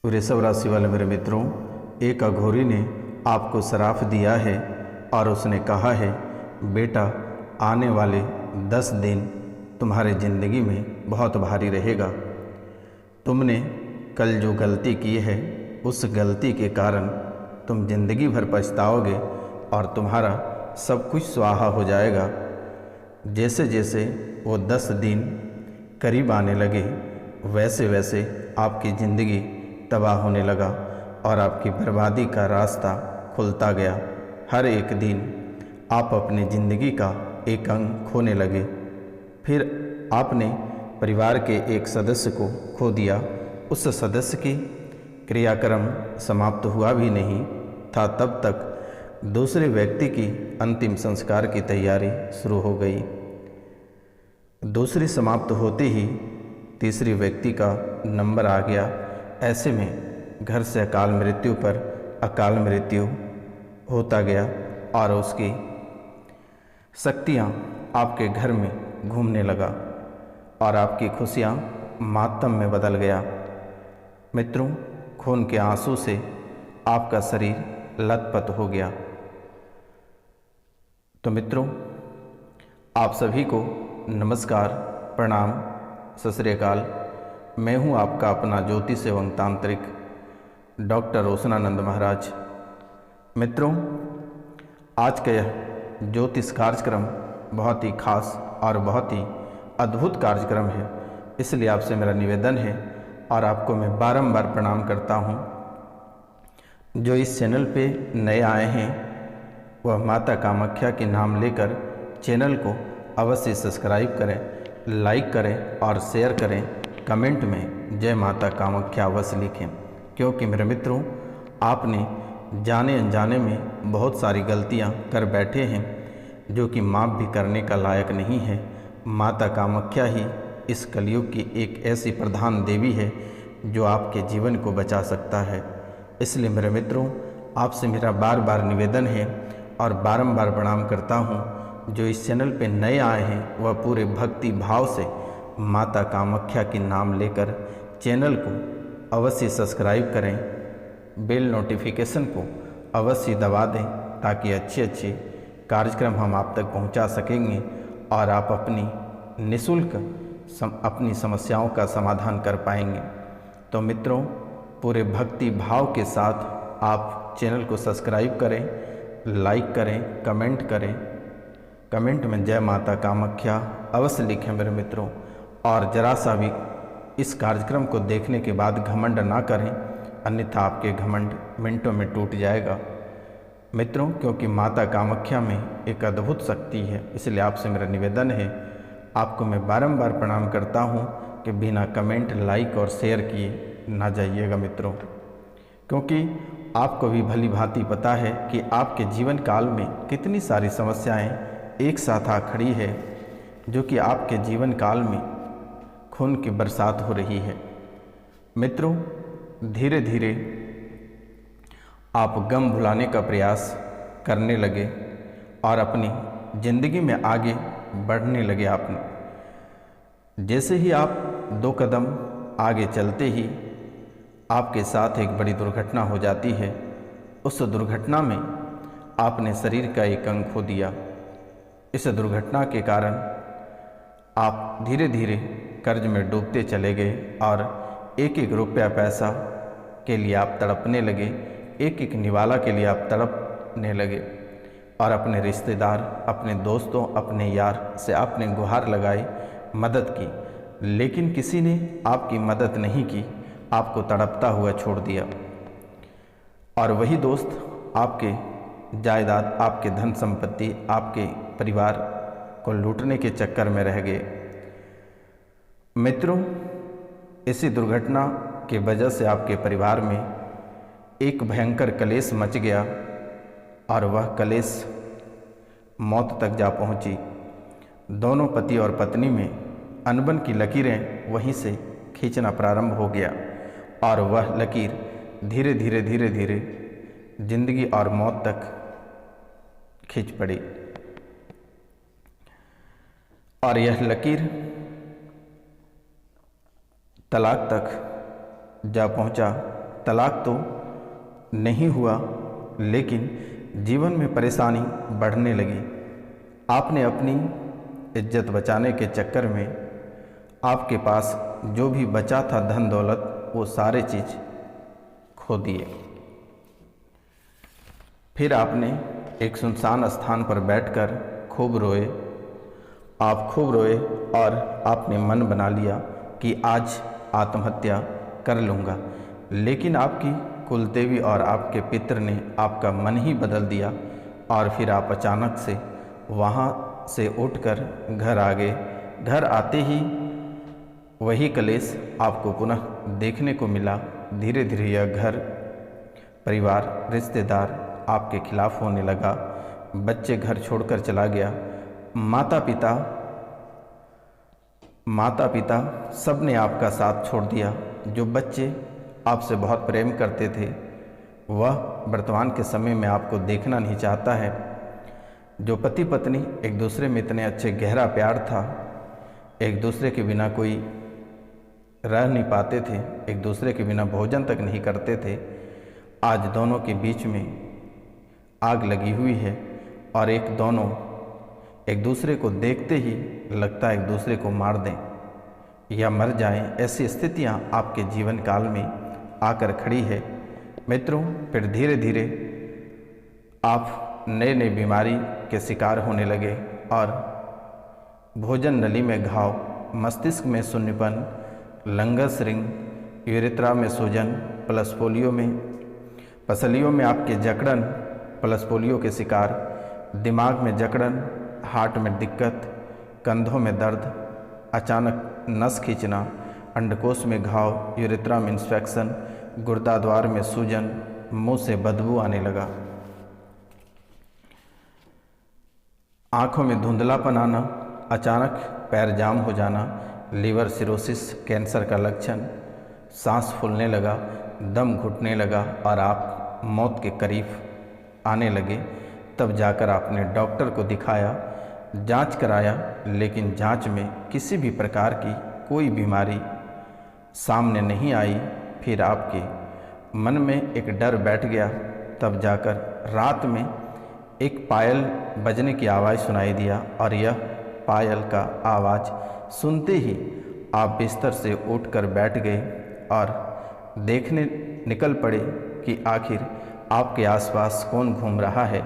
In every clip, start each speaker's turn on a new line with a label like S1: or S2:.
S1: वृषभ राशि वाले मेरे मित्रों, एक अघोरी ने आपको श्राप दिया है और उसने कहा है, बेटा आने वाले 10 दिन तुम्हारे ज़िंदगी में बहुत भारी रहेगा। तुमने कल जो गलती की है उस गलती के कारण तुम जिंदगी भर पछताओगे और तुम्हारा सब कुछ स्वाहा हो जाएगा। जैसे जैसे वो 10 दिन करीब आने लगे वैसे वैसे आपकी ज़िंदगी तबाह होने लगा और आपकी बर्बादी का रास्ता खुलता गया। हर एक दिन आप अपनी ज़िंदगी का एक अंग खोने लगे। फिर आपने परिवार के एक सदस्य को खो दिया। उस सदस्य की क्रियाक्रम समाप्त हुआ भी नहीं था तब तक दूसरे व्यक्ति की अंतिम संस्कार की तैयारी शुरू हो गई। दूसरी समाप्त होते ही तीसरी व्यक्ति का नंबर आ गया। ऐसे में घर से अकाल मृत्यु पर अकाल मृत्यु होता गया और उसकी शक्तियाँ आपके घर में घूमने लगा और आपकी खुशियाँ मातम में बदल गया। मित्रों, खून के आंसू से आपका शरीर लथपथ हो गया। तो मित्रों, आप सभी को नमस्कार, प्रणाम, सत श्री अकाल। मैं हूं आपका अपना ज्योतिष एवं तांत्रिक डॉक्टर रोशनानंद महाराज। मित्रों, आज का यह ज्योतिष कार्यक्रम बहुत ही खास और बहुत ही अद्भुत कार्यक्रम है, इसलिए आपसे मेरा निवेदन है और आपको मैं बारंबार प्रणाम करता हूं। जो इस चैनल पे नए आए हैं वह माता कामाख्या के नाम लेकर चैनल को अवश्य सब्सक्राइब करें, लाइक करें और शेयर करें। कमेंट में जय माता कामाख्या अवश्य लिखें, क्योंकि मेरे मित्रों, आपने जाने अनजाने में बहुत सारी गलतियां कर बैठे हैं जो कि माफ़ भी करने का लायक नहीं है। माता कामाख्या ही इस कलयुग की एक ऐसी प्रधान देवी है जो आपके जीवन को बचा सकता है। इसलिए मेरे मित्रों, आपसे मेरा बार बार निवेदन है और बारंबार प्रणाम करता हूँ। जो इस चैनल पे नए आए हैं वह पूरे भक्ति भाव से माता कामाख्या के नाम लेकर चैनल को अवश्य सब्सक्राइब करें, बेल नोटिफिकेशन को अवश्य दबा दें ताकि अच्छे अच्छे कार्यक्रम हम आप तक पहुंचा सकेंगे और आप अपनी निःशुल्क अपनी समस्याओं का समाधान कर पाएंगे। तो मित्रों, पूरे भक्ति भाव के साथ आप चैनल को सब्सक्राइब करें, लाइक करें, कमेंट करें। कमेंट में जय माता कामाख्या अवश्य लिखें मेरे मित्रों। और जरा सा भी इस कार्यक्रम को देखने के बाद घमंड ना करें, अन्यथा आपके घमंड मिनटों में टूट जाएगा मित्रों, क्योंकि माता कामाख्या में एक अद्भुत शक्ति है। इसलिए आपसे मेरा निवेदन है, आपको मैं बारंबार प्रणाम करता हूं कि बिना कमेंट, लाइक और शेयर किए ना जाइएगा मित्रों, क्योंकि आपको भी भली भांति पता है कि आपके जीवन काल में कितनी सारी समस्याएं एक साथ आ खड़ी है जो कि आपके जीवन काल में खून की बरसात हो रही है। मित्रों, धीरे धीरे आप गम भुलाने का प्रयास करने लगे और अपनी ज़िंदगी में आगे बढ़ने लगे। आपने जैसे ही आप 2 कदम आगे चलते ही आपके साथ एक बड़ी दुर्घटना हो जाती है। उस दुर्घटना में आपने शरीर का एक अंग खो दिया। इस दुर्घटना के कारण आप धीरे धीरे कर्ज में डूबते चले गए और एक एक रुपया पैसा के लिए आप तड़पने लगे, एक एक निवाला के लिए आप तड़पने लगे और अपने रिश्तेदार, अपने दोस्तों, अपने यार से आपने गुहार लगाई, मदद की, लेकिन किसी ने आपकी मदद नहीं की, आपको तड़पता हुआ छोड़ दिया। और वही दोस्त आपके जायदाद, आपके धन संपत्ति, आपके परिवार को लूटने के चक्कर में रह गए। मित्रों, इसी दुर्घटना की वजह से आपके परिवार में एक भयंकर कलेश मच गया और वह कलेश मौत तक जा पहुंची। दोनों पति और पत्नी में अनबन की लकीरें वहीं से खींचना प्रारंभ हो गया और वह लकीर धीरे धीरे धीरे धीरे जिंदगी और मौत तक खींच पड़ी और यह लकीर तलाक तक जा पहुंचा तलाक तो नहीं हुआ, लेकिन जीवन में परेशानी बढ़ने लगी। आपने अपनी इज्जत बचाने के चक्कर में आपके पास जो भी बचा था धन दौलत, वो सारे चीज़ खो दिए। फिर आपने एक सुनसान स्थान पर बैठकर खूब रोए। आप खूब रोए और आपने मन बना लिया कि आज आत्महत्या कर लूँगा, लेकिन आपकी कुलदेवी और आपके पितर ने आपका मन ही बदल दिया और फिर आप अचानक से वहाँ से उठकर घर आ गए। घर आते ही वही कलेश आपको पुनः देखने को मिला। धीरे धीरे यह घर परिवार रिश्तेदार आपके खिलाफ होने लगा। बच्चे घर छोड़कर चला गया। माता पिता सब ने आपका साथ छोड़ दिया। जो बच्चे आपसे बहुत प्रेम करते थे वह वर्तमान के समय में आपको देखना नहीं चाहता है। जो पति पत्नी एक दूसरे में इतने अच्छे गहरा प्यार था, एक दूसरे के बिना कोई रह नहीं पाते थे, एक दूसरे के बिना भोजन तक नहीं करते थे, आज दोनों के बीच में आग लगी हुई है और दोनों एक दूसरे को देखते ही लगता है एक दूसरे को मार दें या मर जाएं। ऐसी स्थितियां आपके जीवन काल में आकर खड़ी है। मित्रों, फिर धीरे धीरे आप नए नए बीमारी के शिकार होने लगे और भोजन नली में घाव, मस्तिष्क में शून्यपन, लंगस रिंग, यूरेथ्रा में सूजन प्लस पोलियो में पसलियों में आपके जकड़न प्लस पोलियो के शिकार, दिमाग में जकड़न, हार्ट में दिक्कत, कंधों में दर्द, अचानक नस खींचना, अंडकोश में घाव, यूरेथ्रा में इंफेक्शन, गुर्दाद्वार में सूजन, मुंह से बदबू आने लगा, आँखों में धुंधलापन आना, अचानक पैर जाम हो जाना, लीवर सिरोसिस कैंसर का लक्षण, सांस फूलने लगा, दम घुटने लगा और आप मौत के करीब आने लगे। तब जाकर आपने डॉक्टर को दिखाया, जांच कराया, लेकिन जांच में किसी भी प्रकार की कोई बीमारी सामने नहीं आई। फिर आपके मन में एक डर बैठ गया। तब जाकर रात में एक पायल बजने की आवाज़ सुनाई दिया और यह पायल का आवाज़ सुनते ही आप बिस्तर से उठकर बैठ गए और देखने निकल पड़े कि आखिर आपके आसपास कौन घूम रहा है,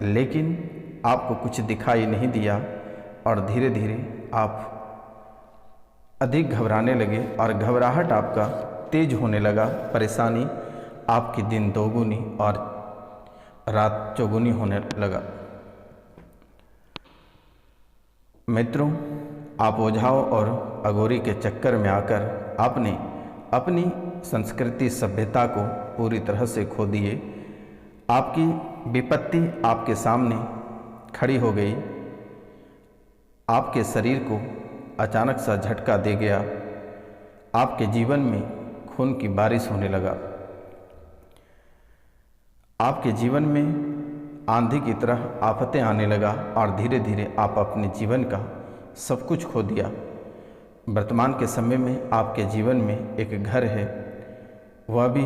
S1: लेकिन आपको कुछ दिखाई नहीं दिया और धीरे धीरे आप अधिक घबराने लगे और घबराहट आपका तेज होने लगा। परेशानी आपकी दिन दोगुनी और रात चौगुनी होने लगा। मित्रों, आप ओझाओं और अघोरी के चक्कर में आकर आपने अपनी संस्कृति सभ्यता को पूरी तरह से खो दिए। आपकी विपत्ति आपके सामने खड़ी हो गई। आपके शरीर को अचानक सा झटका दे गया। आपके जीवन में खून की बारिश होने लगा। आपके जीवन में आंधी की तरह आफतें आने लगा और धीरे धीरे आप अपने जीवन का सब कुछ खो दिया। वर्तमान के समय में आपके जीवन में एक घर है, वह भी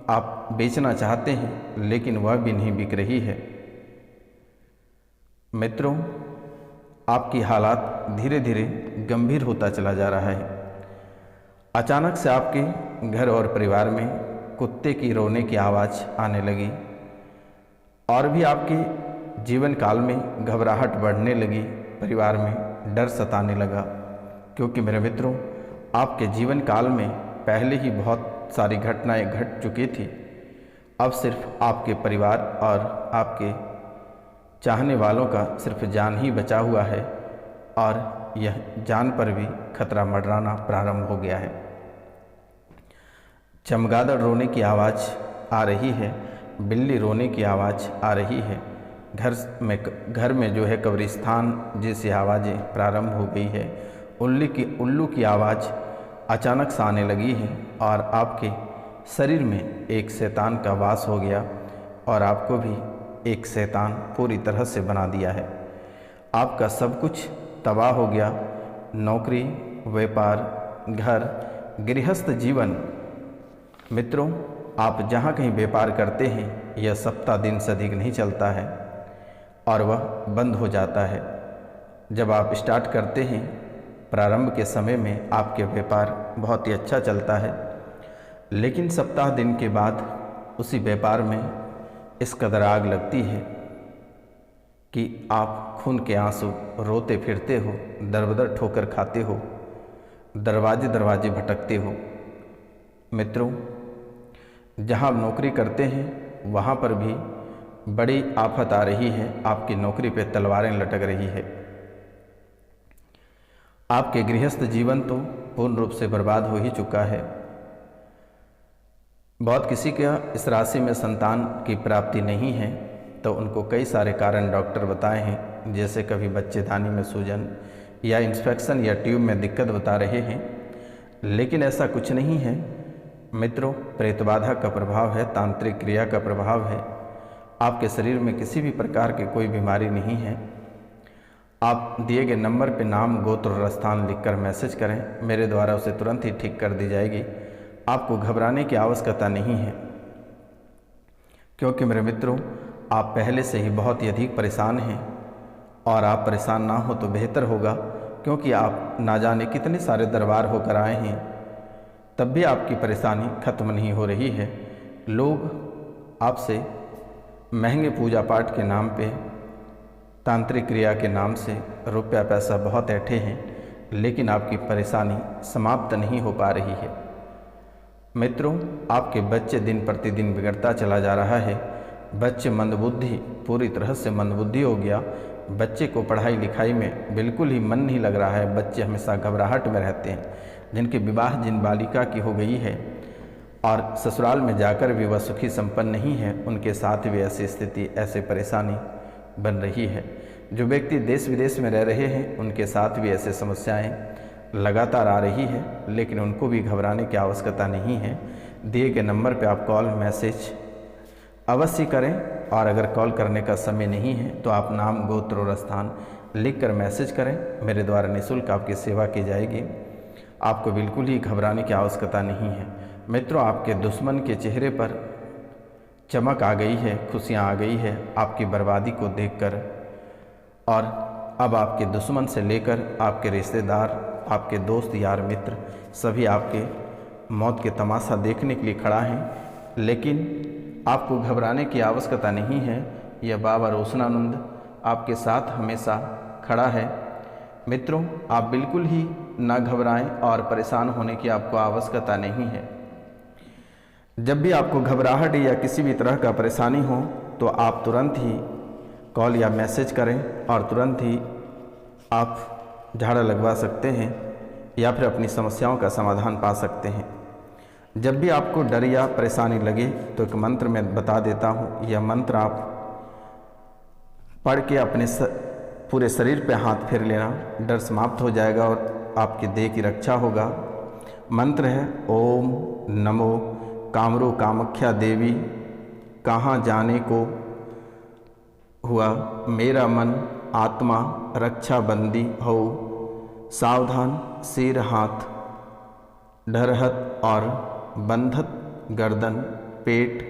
S1: आप बेचना चाहते हैं, लेकिन वह भी नहीं बिक रही है। मित्रों, आपकी हालात धीरे धीरे गंभीर होता चला जा रहा है। अचानक से आपके घर और परिवार में कुत्ते की रोने की आवाज़ आने लगी और भी आपके जीवन काल में घबराहट बढ़ने लगी, परिवार में डर सताने लगा। क्योंकि मेरे मित्रों, आपके जीवन काल में पहले ही बहुत सारी घटनाएं घट चुकी थी। अब सिर्फ आपके परिवार और आपके चाहने वालों का सिर्फ जान ही बचा हुआ है और यह जान पर भी खतरा मंडराना प्रारंभ हो गया है। चमगादड़ रोने की आवाज़ आ रही है, बिल्ली रोने की आवाज़ आ रही है। घर में जो है कब्रिस्तान जैसी आवाज़ें प्रारंभ हो गई है। उल्लू की आवाज़ अचानक से आने लगी है और आपके शरीर में एक शैतान का वास हो गया और आपको भी एक शैतान पूरी तरह से बना दिया है। आपका सब कुछ तबाह हो गया। नौकरी, व्यापार, घर, गृहस्थ जीवन। मित्रों, आप जहाँ कहीं व्यापार करते हैं यह सप्ताह दिन से अधिक नहीं चलता है और वह बंद हो जाता है। जब आप स्टार्ट करते हैं प्रारंभ के समय में आपके व्यापार बहुत ही अच्छा चलता है, लेकिन सप्ताह दिन के बाद उसी व्यापार में इस कदर आग लगती है कि आप खून के आंसू रोते फिरते हो, दर-बदर ठोकर खाते हो, दरवाजे दरवाजे भटकते हो। मित्रों, जहां आप नौकरी करते हैं वहां पर भी बड़ी आफत आ रही है, आपकी नौकरी पे तलवारें लटक रही है। आपके गृहस्थ जीवन तो पूर्ण रूप से बर्बाद हो ही चुका है। बहुत किसी का इस राशि में संतान की प्राप्ति नहीं है, तो उनको कई सारे कारण डॉक्टर बताए हैं, जैसे कभी बच्चेदानी में सूजन या इन्फेक्शन या ट्यूब में दिक्कत बता रहे हैं, लेकिन ऐसा कुछ नहीं है। मित्रों, प्रेतबाधा का प्रभाव है, तांत्रिक क्रिया का प्रभाव है। आपके शरीर में किसी भी प्रकार की कोई बीमारी नहीं है। आप दिए गए नंबर पे नाम, गोत्र और स्थान लिखकर मैसेज करें, मेरे द्वारा उसे तुरंत ही ठीक कर दी जाएगी। आपको घबराने की आवश्यकता नहीं है, क्योंकि मेरे मित्रों, आप पहले से ही बहुत ही अधिक परेशान हैं और आप परेशान ना हो तो बेहतर होगा, क्योंकि आप ना जाने कितने सारे दरबार होकर आए हैं, तब भी आपकी परेशानी खत्म नहीं हो रही है। लोग आपसे महंगे पूजा पाठ के नाम पे, तांत्रिक क्रिया के नाम से रुपया पैसा बहुत ऐंठे हैं, लेकिन आपकी परेशानी समाप्त नहीं हो पा रही है। मित्रों, आपके बच्चे दिन प्रतिदिन बिगड़ता चला जा रहा है। बच्चे मंदबुद्धि, पूरी तरह से मंदबुद्धि हो गया। बच्चे को पढ़ाई लिखाई में बिल्कुल ही मन नहीं लग रहा है। बच्चे हमेशा घबराहट में रहते हैं। जिनके विवाह जिन बालिका की हो गई है और ससुराल में जाकर भी वह सुखी संपन्न नहीं है, उनके साथ भी ऐसी स्थिति, ऐसे परेशानी बन रही है। जो व्यक्ति देश विदेश में रह रहे हैं, उनके साथ भी ऐसे समस्याएं लगातार आ रही है, लेकिन उनको भी घबराने की आवश्यकता नहीं है। दिए गए नंबर पर आप कॉल मैसेज अवश्य करें, और अगर कॉल करने का समय नहीं है तो आप नाम, गोत्र और स्थान लिखकर मैसेज करें। मेरे द्वारा निःशुल्क आपकी सेवा की जाएगी। आपको बिल्कुल ही घबराने की आवश्यकता नहीं है। मित्रों, आपके दुश्मन के चेहरे पर चमक आ गई है, खुशियाँ आ गई है आपकी बर्बादी को देखकर, और अब आपके दुश्मन से लेकर आपके रिश्तेदार, आपके दोस्त, यार, मित्र सभी आपके मौत के तमाशा देखने के लिए खड़ा हैं। लेकिन आपको घबराने की आवश्यकता नहीं है। यह बाबा रोशनानंद आपके साथ हमेशा खड़ा है। मित्रों, आप बिल्कुल ही ना घबराएं और परेशान होने की आपको आवश्यकता नहीं है। जब भी आपको घबराहट या किसी भी तरह का परेशानी हो तो आप तुरंत ही कॉल या मैसेज करें और तुरंत ही आप झाड़ा लगवा सकते हैं या फिर अपनी समस्याओं का समाधान पा सकते हैं। जब भी आपको डर या परेशानी लगे तो एक मंत्र मैं बता देता हूँ। यह मंत्र आप पढ़ के अपने पूरे शरीर पे हाथ फेर लेना, डर समाप्त हो जाएगा और आपकी देह की रक्षा होगा। मंत्र है ओम नमो कामरू कामाख्या देवी, कहाँ जाने को हुआ मेरा मन आत्मा रक्षा बंदी हो, सावधान सिर हाथ डरहत और बंधत गर्दन पेट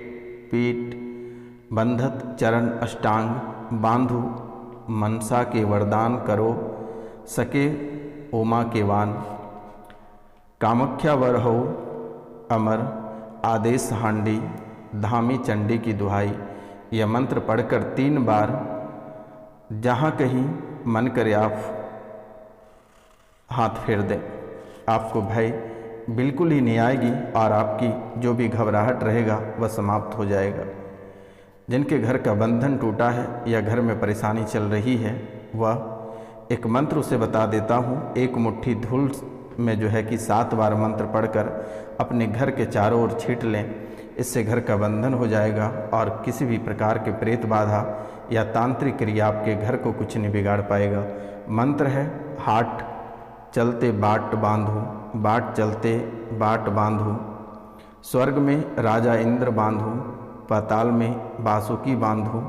S1: पीठ, बंधत चरण अष्टांग बांधु, मनसा के वरदान करो सके उमा के वान, कामाख्या वर हो अमर आदेश हांडी, धामी चंडी की दुहाई। यह मंत्र पढ़कर 3 बार जहाँ कहीं मन करे आप हाथ फेर दें। आपको भय बिल्कुल ही नहीं आएगी और आपकी जो भी घबराहट रहेगा वह समाप्त हो जाएगा। जिनके घर का बंधन टूटा है या घर में परेशानी चल रही है, वह एक मंत्र उसे बता देता हूँ। एक मुट्ठी धूल में जो है कि 7 बार मंत्र पढ़कर अपने घर के चारों ओर छींट लें। इससे घर का बंधन हो जाएगा और किसी भी प्रकार के प्रेत बाधा या तांत्रिक क्रिया आपके घर को कुछ नहीं बिगाड़ पाएगा। मंत्र है हाट चलते बाट बांधो, बाट चलते बाट बांधो, स्वर्ग में राजा इंद्र बांधो, पाताल में बासुकी बांधो,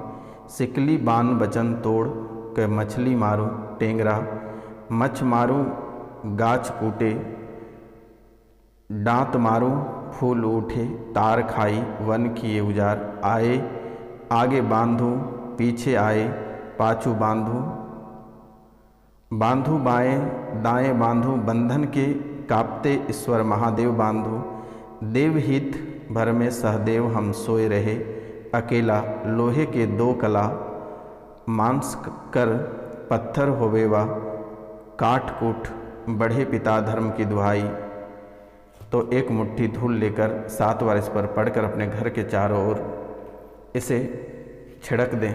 S1: सिकली बान बचन तोड़ के मछली मारो टेंगरा, मछ मारो गाछ कूटे, डांत मारो फूल उठे तार खाई वन किए उजार, आए आगे बांधू पीछे आए पाछू बांधू, बांधू बाएं दाएं बांधू, बंधन के कांपते ईश्वर महादेव बांधू, देवहित भर में सहदेव हम सोए रहे, अकेला लोहे के दो कला, मांस कर पत्थर होवेवा, काट कूट बढ़े पिता धर्म की दुहाई। तो एक मुट्ठी धूल लेकर 7 बार इस पर पढ़कर अपने घर के चारों ओर इसे छिड़क दें।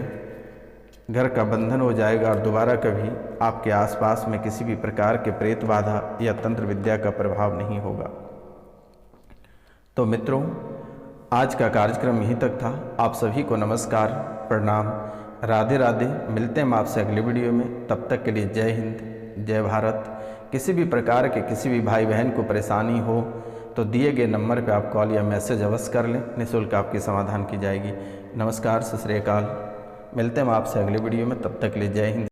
S1: घर का बंधन हो जाएगा और दोबारा कभी आपके आसपास में किसी भी प्रकार के प्रेत बाधा या तंत्र विद्या का प्रभाव नहीं होगा। तो मित्रों, आज का कार्यक्रम यहीं तक था। आप सभी को नमस्कार, प्रणाम, राधे राधे। मिलते हैं हम आपसे अगली वीडियो में। तब तक के लिए जय हिंद, जय भारत। किसी भी प्रकार के किसी भी भाई बहन को परेशानी हो तो दिए गए नंबर पर आप कॉल या मैसेज अवश्य कर लें, निःशुल्क आपकी समाधान की जाएगी। नमस्कार, सत श्री अकाल। मिलते हैं हम आपसे अगले वीडियो में। तब तक के लिए जय हिंद।